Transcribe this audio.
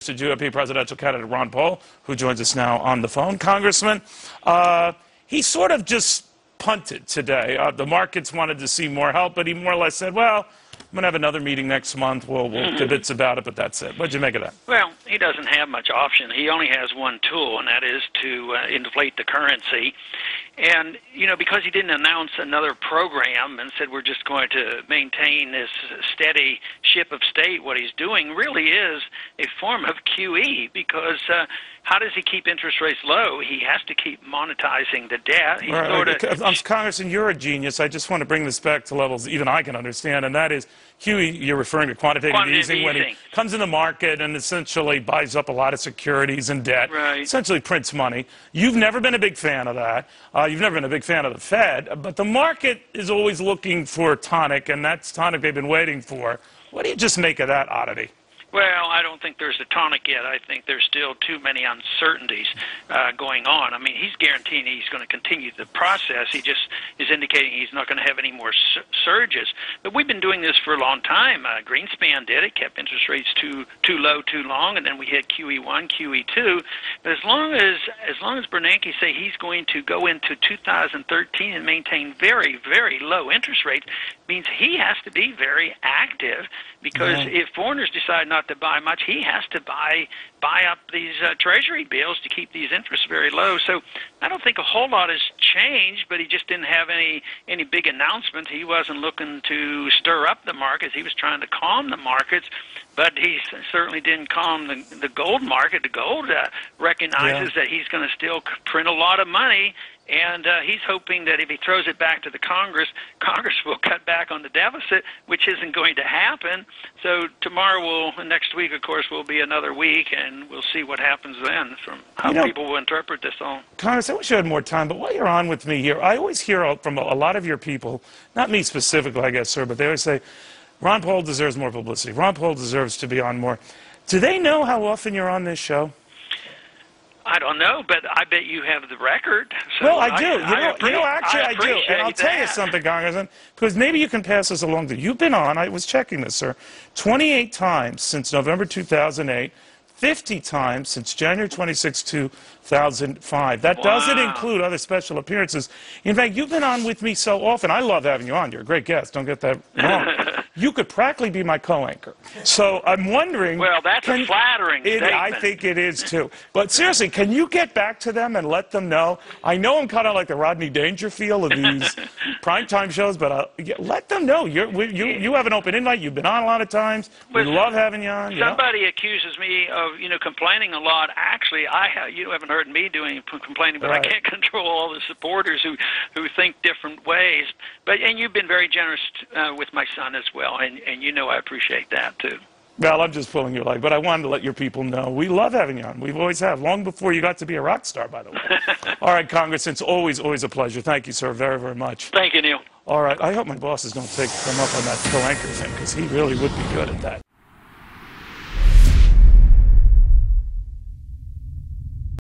to GOP presidential candidate Ron Paul, who joins us now on the phone. Congressman, he sort of just punted today. The markets wanted to see more help, but he more or less said, well, I'm going to have another meeting next month. We'll kibitz about it, but that's it. What'd you make of that? Well, he doesn't have much option. He only has one tool, and that is to inflate the currency. And, because he didn't announce another program and said we're just going to maintain this steady ship of state, what he's doing really is a form of QE, because how does he keep interest rates low? He has to keep monetizing the debt. Congressman, you're a genius. I just want to bring this back to levels even I can understand, and that is QE, you're referring to quantitative easing, when he comes in the market and essentially buys up a lot of securities and debt, essentially prints money. You've never been a big fan of that. You've never been a big fan of the Fed, but the market is always looking for tonic, and that's tonic they've been waiting for. What do you just make of that oddity? Well, I don't think there's a tonic yet. I think there's still too many uncertainties going on. I mean, he's guaranteeing he's going to continue the process. He just is indicating he's not going to have any more surges. But we've been doing this for a long time. Greenspan did it, kept interest rates too low too long, and then we hit QE1, QE2. But as long as Bernanke say he's going to go into 2013 and maintain very, very low interest rates, means he has to be very active, because if foreigners decide not to buy much, he has to buy up these treasury bills to keep these interests very low. So I don't think a whole lot has changed, but he just didn't have any big announcements. He wasn't looking to stir up the markets. He was trying to calm the markets, but he certainly didn't calm the gold market. The gold recognizes that he's going to still print a lot of money, and he's hoping that if he throws it back to the Congress will cut back on the deficit, which isn't going to happen. So next week, of course, will be another week, and we'll see what happens then from how people will interpret this all. Congress, I wish you had more time, but while you're on with me here, I always hear from a lot of your people, not me specifically, I guess, sir, but they always say, Ron Paul deserves more publicity. Ron Paul deserves to be on more. Do they know how often you're on this show? I don't know, but I bet you have the record. So well, I do. Actually, I do. And I'll tell you something, Congressman, because maybe you can pass this along to you. You've been on, I was checking this, sir, 28 times since November 2008, 50 times since January 26, 2005. That doesn't include other special appearances. In fact, you've been on with me so often. I love having you on. You're a great guest. Don't get that wrong. You could practically be my co-anchor. So I'm wondering... Well, that's a flattering statement. I think it is, too. But seriously, can you get back to them and let them know? I know I'm kind of like the Rodney Dangerfield of these primetime shows, but let them know. You have an open invite. You've been on a lot of times. We love having you on. Somebody accuses me of, complaining a lot. Actually, you haven't heard me doing complaining, but I can't control all the supporters who think different ways. And you've been very generous with my son as well. And I appreciate that, too. Well, I'm just pulling your leg, but I wanted to let your people know. We love having you on. We've always have, long before you got to be a rock star, by the way. All right, Congressman, it's always a pleasure. Thank you, sir, very, very much. Thank you, Neil. All right, I hope my bosses don't come up on that co-anchor thing, because he really would be good at that.